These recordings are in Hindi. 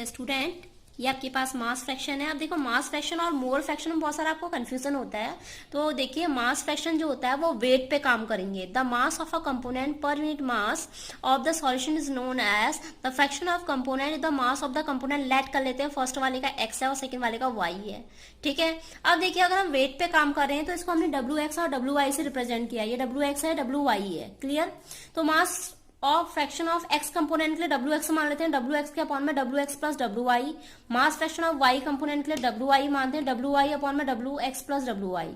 स्टूडेंट, ये आपके पास मास फ्रैक्शन है। अब देखो मास फ्रैक्शन और मोल फ्रैक्शन में बहुत सारा आपको कंफ्यूजन होता है। तो देखिए मास फ्रैक्शन जो होता है वो वेट पे काम करेंगे। The mass of a component per unit mass of the solution is known as the fraction of component is the mass of the component. लेट कर लेते हैं, फर्स्ट वाले का एक्स है और सेकंड वाले का वाई है, ठीक है। अब देखिए अगर हम वेट पे काम कर रहे हैं तो इसको हमने डब्ल्यू एक्स और डब्ल्यू वाई से रिप्रेजेंट किया। ये डब्ल्यू एक्स है, डब्ल्यू वाई है, क्लियर। तो मास और फ्रैक्शन ऑफ एक्स कंपोनेंट के लिए डब्ल्यू एक्स मान लेते हैं, डब्ल्यू एक्स के अपॉन में W X plus W Y. Mass fraction of Y component के लिए डब्ल्यू वाई मानते हैं, डब्ल्यू वाई अपॉन में W X plus W Y.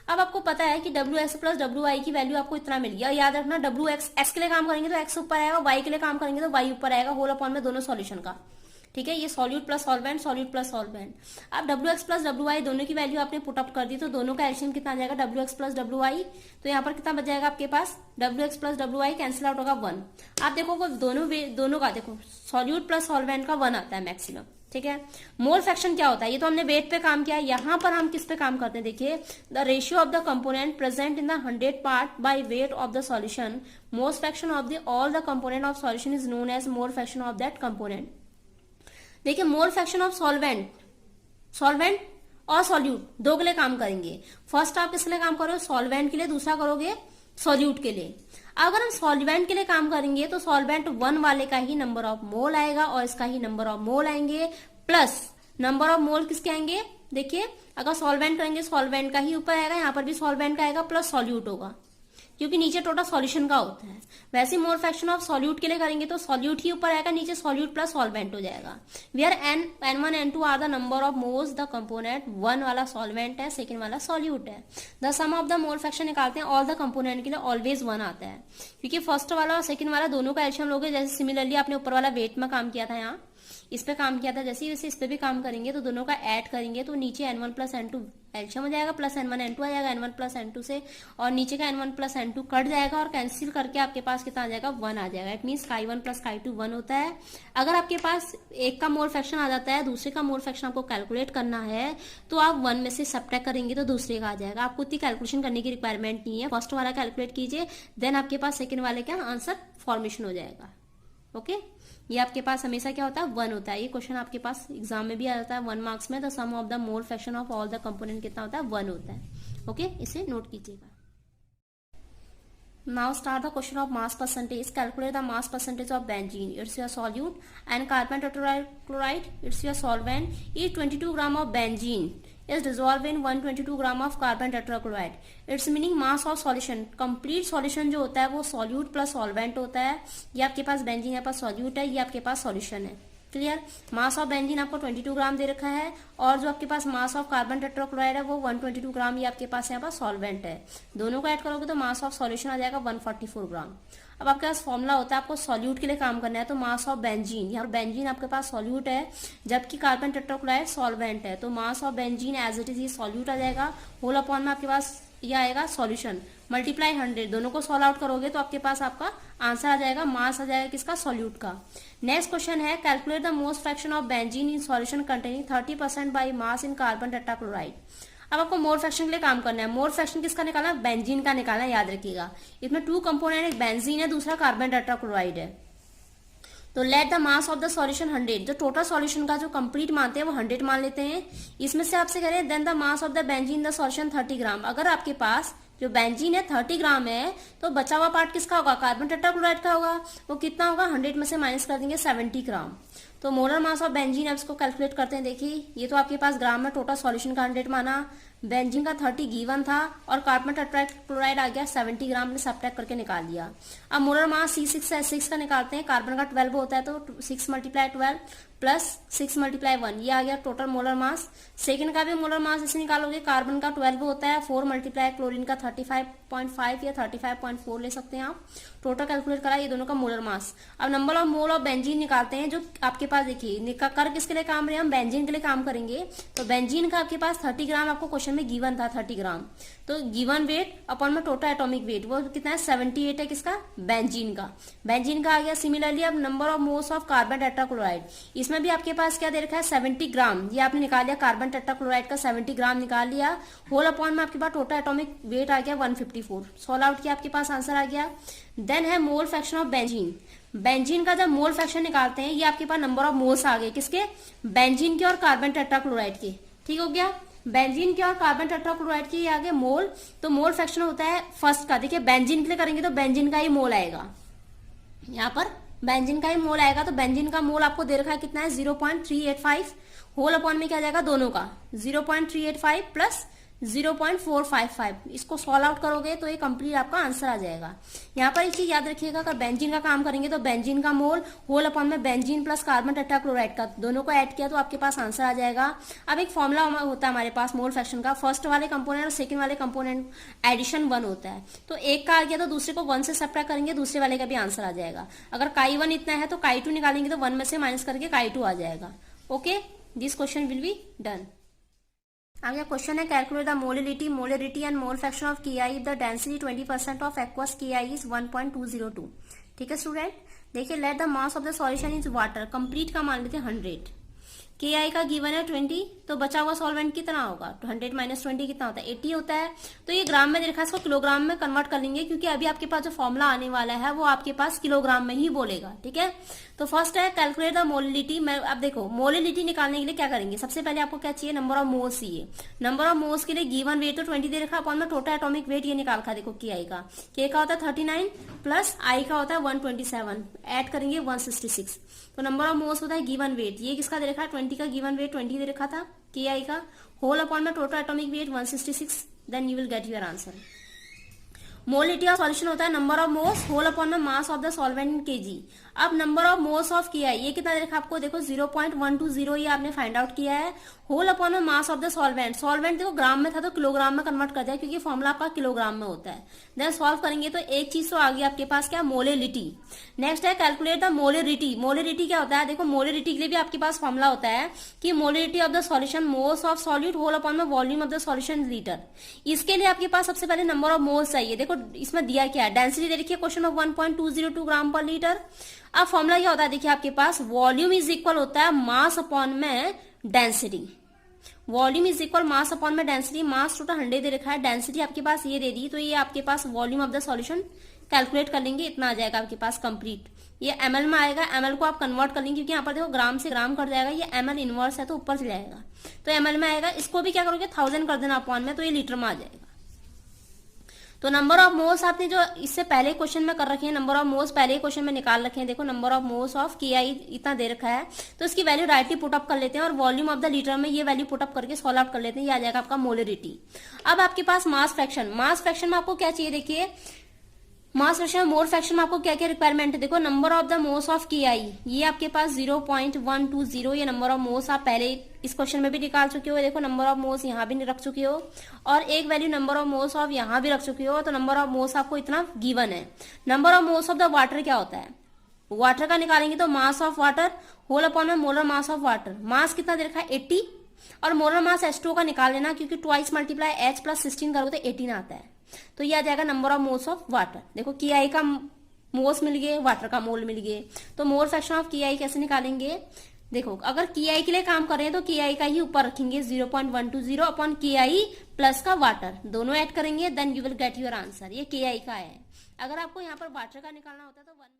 अब आपको पता है कि W X plus W Y की वैल्यू आपको इतना मिल गया। याद रखना डब्ल्यू एक्स एक्स के लिए काम करेंगे तो एक्स ऊपर आएगा, वाई के लिए काम करेंगे तो वाई ऊपर आएगा, होल अपॉन में दोनों सॉल्यूशन का, ठीक है। ये solute plus solvent, solute plus solvent. अब W X plus W Y दोनों की वैल्यू आपने पुट अप कर दी तो दोनों का एलसीएम कितना आ जाएगा, W X plus W Y. तो यहाँ पर कितना बच जाएगा आपके पास, W X plus W Y cancel out होगा 1। आप देखो दोनों का देखो सॉल्यूट प्लस सॉल्वेंट का 1 आता है मैक्सिमम, ठीक है। मोल फ्रैक्शन क्या होता है, ये तो हमने वेट पे काम किया। यहाँ पर हम किस पे काम करते हैं, देखिए the ratio of the component present in the 100 part by weight of the solution, most fraction of the all the component of solution is known as mole fraction of that component. देखिए मोल फ्रैक्शन ऑफ सॉल्वेंट और सॉल्यूट दो के लिए काम करेंगे। फर्स्ट आप किस लिए काम करोगे, सॉल्वेंट के लिए, दूसरा करोगे सॉल्यूट के लिए। अगर हम सॉल्वेंट के लिए काम करेंगे तो सॉल्वेंट 1 वाले का ही नंबर ऑफ मोल आएगा और इसका ही नंबर ऑफ मोल आएंगे, प्लस नंबर ऑफ मोल किसके आएंगे, देखिए अगर सॉल्वेंट करेंगे सॉल्वेंट का ही ऊपर आएगा, यहाँ पर भी सॉल्वेंट का आएगा प्लस सॉल्यूट होगा क्योंकि नीचे टोटल सॉल्यूशन का होता है। वैसे मोल फ्रैक्शन ऑफ सॉल्यूट के लिए करेंगे तो सॉल्यूट ही ऊपर आएगा, नीचे सॉल्यूट प्लस सॉल्वेंट हो जाएगा। Where n1 n2 are the number of moles the component, 1 वाला सॉल्वेंट है, सेकंड वाला सॉल्यूट है। The sum of the mole fraction निकालते हैं ऑल द कंपोनेंट के लिए ऑलवेज 1 आता है क्योंकि फर्स्ट वाला और सेकंड वाला दोनों का एलसीएम लोगे। जैसे सिमिलरली आपने ऊपर वाला वेट में काम किया था, यहाँ इस पे काम किया था, जैसे वैसे इस पे भी काम करेंगे तो दोनों का ऐड करेंगे तो नीचे n1 प्लस n2 एलसीएम हो जाएगा, प्लस n1 n2 आ जाएगा n1 प्लस n2 से, और नीचे का n1 प्लस n2 कट जाएगा और कैंसिल करके आपके पास कितना आ जाएगा, 1 आ जाएगा। It means chi1 plus chi2 1 होता है। अगर आपके पास एक का मोल फ्रैक्शन आ जाता है, दूसरे का मोल फ्रैक्शन आपको कैलकुलेट करना है तो आप 1 में से सबट्रैक्ट करेंगे तो दूसरे का आ जाएगा। आपको इतनी कैलकुलेशन करने की रिक्वायरमेंट नहीं है, फर्स्ट वाला कैलकुलेट कीजिए, देन आपके पास सेकेंड वाले का आंसर फॉर्मेशन हो जाएगा। ओके, ये आपके पास हमेशा क्या होता है, 1 होता है। ये क्वेश्चन आपके पास एग्जाम में भी आ जाता है 1 मार्क्स में। The sum of the mole fraction of all the component कितना होता है, 1 होता है। ओके, इसे नोट कीजिएगा। Now start the question of mass percentage. Calculate the mass percentage of benzene. It's your solute. And carbon tetrachloride. It's your solvent. Each 22 gram of benzene is dissolved in 122 gram of carbon tetrachloride. Its meaning mass of solution. Complete solution जो होता है वो solute plus solvent होता है। ये आपके पास बेंजीन, यहाँ पास solute है, ये आपके पास solution है। क्लियर। मास ऑफ बेंजीन आपको 22 ग्राम दे रखा है और जो आपके पास मास ऑफ कार्बन टेट्राक्लोराइड है वो 122 ग्राम, ये आपके पास यहाँ पर सॉल्वेंट है। दोनों को ऐड करोगे तो मास ऑफ सॉल्यूशन आ जाएगा 144 ग्राम। अब आपके पास फॉर्मूला होता है, आपको सॉल्यूट के लिए काम करना है तो मास ऑफ बेंजीन, यहाँ बेंजीन आपके पास सॉल्यूट है जबकि कार्बन टेट्राक्लोराइड सॉल्वेंट है, तो mass of benzene as it is ये सॉल्यूट आ जाएगा, होल अपॉन में आपके पास ये आएगा सॉल्यूशन, मल्टीप्लाई 100, दोनों को सॉल्व आउट करोगे तो आपके पास आपका आंसर आ जाएगा, मास आ जाएगा किसका, सॉल्यूट का। नेक्स्ट क्वेश्चन है calculate the most fraction of benzene in solution containing 30% by mass in carbon tetrachloride. अब आपको मोल फ्रैक्शन के लिए काम करना है। मोल फ्रैक्शन किसका निकालना है, बेंजीन का निकालना है, याद रखिएगा। इसमें 2 कंपोनेंट, एक बेंजीन है, दूसरा कार्बन टेट्राक्लोराइड है। तो let the mass of the solution 100, जो टोटल सॉल्यूशन का जो कंप्लीट मानते हैं वो 100 मान लेते हैं। इसमें से आपसे कह रहे हैं then the mass of the benzene the solution 30 gram. अगर आपके पास जो बेंजीन है 30 ग्राम है तो बचा हुआ पार्ट किसका होगा, कार्बन टेट्राक्लोराइड का होगा। वो कितना होगा, 100 में से माइनस कर देंगे 70 ग्राम। तो मोलर मास ऑफ बेंजीन अब इसको कैलकुलेट करते हैं। देखिए ये तो आपके पास ग्राम में टोटल सॉल्यूशन का 100 माना, बेंजीन का 30 गिवन था और कार्बन टेट्राक्लोराइड आ गया 70 ग्राम, ने सब्ट्रैक्ट करके निकाल दिया। अब मोलर मास C6 का निकालते हैं, कार्बन का 12 होता है तो 6 × 12 प्लस 6 × 1, ये आ गया टोटल मोलर मास। सेकंड का भी मोलर मास इसे निकालोगे, कार्बन का 12 होता है, 4 × क्लोरीन का 35.5 या 35.4 ले सकते हैं आप। टोटल कैलकुलेट करा ये दोनों का मोलर मास। अब number of mole of benzene निकालते हैं, जो आपके पास देखिए कर किसके लिए काम रहे, हम बेंजीन के लिए काम करेंगे। तो बेंजीन का आपके पास 30 ग्राम आपको क्वेश्चन में गिवन था, 30 ग्राम, तो गिवन वेट अपॉन में टोटल एटॉमिक वेट वो कितना है, 78 है किसका, बेंजीन का। बेंजीन का आ गया। सिमिलरली अब number of moles of carbon tetrachloride, इसमें भी आपके पास क्या दे रखा है, 70 ग्राम, ये आपने निकाल लिया, कार्बन टेट्राक्लोराइड का 70 ग्राम निकाल लिया, होल अपॉन में आपके पास टोटल एटॉमिक वेट आ गया 154, सॉल्व आउट किया, आपके पास आंसर आ गया। देन है मोल फ्रैक्शन ऑफ बेंजीन। बेंजीन का जब मोल फ्रैक्शन निकालते हैं, ये आपके पास नंबर ऑफ मोल्स आ गए किसके, बेंजीन के और कार्बन टेट्राक्लोराइड के। ठीक हो गया, बेंजीन के और कार्बन टेट्राक्लोराइड के ये आगे मोल। तो मोल फ्रैक्शन होता है फर्स्ट का, देखिए बेंजीन के लिए करेंगे तो बेंजीन का ही मोल आएगा, यहाँ पर बेंजीन का ही मोल आएगा। तो बेंजीन का मोल आपको दे रखा है कितना है 0.385, होल अपॉन में क्या जाएगा दोनों का 0.385 प्लस 0.455। इसको सॉल्व आउट करोगे तो ये कंप्लीट आपका आंसर आ जाएगा। यहाँ पर एक चीज याद रखिएगा, अगर बेंजीन का काम करेंगे तो बेंजीन का मोल होल अपॉन में बेंजीन प्लस कार्बन टेट्राक्लोराइड का, दोनों को ऐड किया तो आपके पास आंसर आ जाएगा। अब एक फॉर्मुला होता है हमारे पास मोल फ्रैक्शन का, फर्स्ट वाले कंपोनेंट और सेकंड वाले कंपोनेंट एडिशन 1 होता है। तो एक का आ गया तो दूसरे को 1 से सब्ट्रैक्ट करेंगे, दूसरे वाले का भी आंसर आ जाएगा। अगर काई 1 इतना है तो काई 2 निकालेंगे तो 1 में से माइनस करके काई 2 आ जाएगा। Okay, this question will be done. आगे क्वेश्चन है, calculate the molality and mole fraction of KI if the density 20% of aqueous KI is 1.202। ठीक है स्टूडेंट, देखिए let the mass of the solution is water, complete का मान लेते हैं 100, KI का गिवन है 20, तो बचा हुआ सॉल्वेंट कितना होगा, 100 माइनस 20 कितना होता है 80 होता है। तो ये ग्राम में देखा, इसको किलोग्राम में कन्वर्ट कर लेंगे क्योंकि अभी आपके पास जो फॉर्मूला आने वाला है वो आपके पास किलोग्राम में ही बोलेगा। ठीक है, तो फर्स्ट है कैलकुलेट द मोलिलिटी। मैं अब देखो मोलिलिटी निकालने के लिए क्या करेंगे, सबसे पहले आपको क्या चाहिए, नंबर ऑफ मोल्स चाहिए। नंबर ऑफ मोल्स के लिए गिवन वेट तो 20 दे रखा, अपॉन में टोटल एटॉमिक वेट ये निकाल खा, देखो KI का, K का होता है 39 प्लस I का होता है 127, ऐड करेंगे 166। तो नंबर ऑफ मोल्स होता है गिवन वेट, ये किसका दे रखा है 20 का गिवन वेट 20 दे रखा था KI का, होल अपॉन में total atomic weight 166, then you will get your answer. Molality of solution होता है number of moles whole upon में mass of the solvent in kg। अब number of moles of KI ये कितना दे रखा आपको, देखो 0.120 ये आपने फाइंड आउट किया है। होल अपॉन में mass of the solvent, solvent देखो ग्राम में था तो किलोग्राम में कन्वर्ट कर दिया क्योंकि फॉर्मुला आपका किलोग्राम में होता है। देन सॉल्व करेंगे तो एक चीज तो आ गई आपके पास क्या, मोलिलिटी। नेक्स्ट है कैलकुलेट द मोलिरिटी। मोलिरिटी क्या होता है, देखो मोलिरिटी के लिए भी आपके पास फॉर्मुला होता है कि molarity of the solution moles of solute whole upon में volume of the solution litre. इसके लिए आपके पास सबसे पहले नंबर ऑफ मोल्स चाहिए। देखो इसमें दिया क्या है, डेंसिटी दे रखी है क्वेश्चन में 1.202 ग्राम पर लीटर। अब फॉर्मूला क्या होता है, देखिए आपके पास वॉल्यूम इज इक्वल होता है मास अपॉन में density. Volume is equal mass upon में डेंसिटी, मास टोटल 100 दे रखा है, डेंसिटी आपके पास ये दे दी, तो ये आपके पास volume of the solution calculate कर लेंगे, इतना आ जाएगा आपके पास कंप्लीट। ये ml में आएगा, ml को आप कन्वर्ट कर लेंगे क्योंकि यहाँ पर देखो ग्राम से ग्राम कट जाएगा, ये ml इनवर्स है तो ऊपर से जाएगा, तो ml में आएगा। इसको भी क्या करोगे 1000 कर देना अपॉन में, तो ये लीटर में आ जाएगा। तो नंबर ऑफ मोल्स आपने जो इससे पहले क्वेश्चन में कर रखे हैं, नंबर ऑफ मोल्स पहले क्वेश्चन में निकाल रखे हैं। देखो number of moles of KI इतना दे रखा है, तो इसकी वैल्यू राइटली पुट अप कर लेते हैं और वॉल्यूम ऑफ द लीटर में ये वैल्यू पुट अप करके सॉल्व आउट कर लेते हैं, ये आ जाएगा आपका मोलिरिटी। अब आपके पास मास फ्रैक्शन, मास फ्रैक्शन में आपको क्या चाहिए, देखिए मास फ्रैक्शन मोल फ्रैक्शन में आपको क्या क्या रिक्वायरमेंट है, देखो number of the moles of KI ये आपके पास 0.120, ये नंबर ऑफ मोल्स आप पहले इस क्वेश्चन में भी निकाल चुके हो। देखो नंबर ऑफ मोल्स यहाँ भी रख चुके हो और एक value number of moles of यहाँ भी रख चुके हो, तो नंबर ऑफ मोल्स आपको इतना गिवन है। Number of moles of the water क्या होता है, वाटर का निकालेंगे तो mass of water whole upon में molar mass of water, mass कितना दे रखा है 80 और मोलर मास H2 का निकाल लेना क्योंकि ट्वाइस मल्टीप्लाई H प्लस 16 करोगे तो 18 आता है, तो ये आ जाएगा number of moles of water. देखो KI का मोल्स मिल गए, वाटर का मोल मिल गए, तो मोल फ्रैक्शन ऑफ KI कैसे निकालेंगे, देखो अगर KI के लिए काम कर रहे हैं तो KI का ही ऊपर रखेंगे 0.120 अपॉन KI प्लस का वाटर, दोनों ऐड करेंगे, then you will get your answer. ये KI का है, अगर आपको यहाँ पर वाटर का निकालना होता है तो 1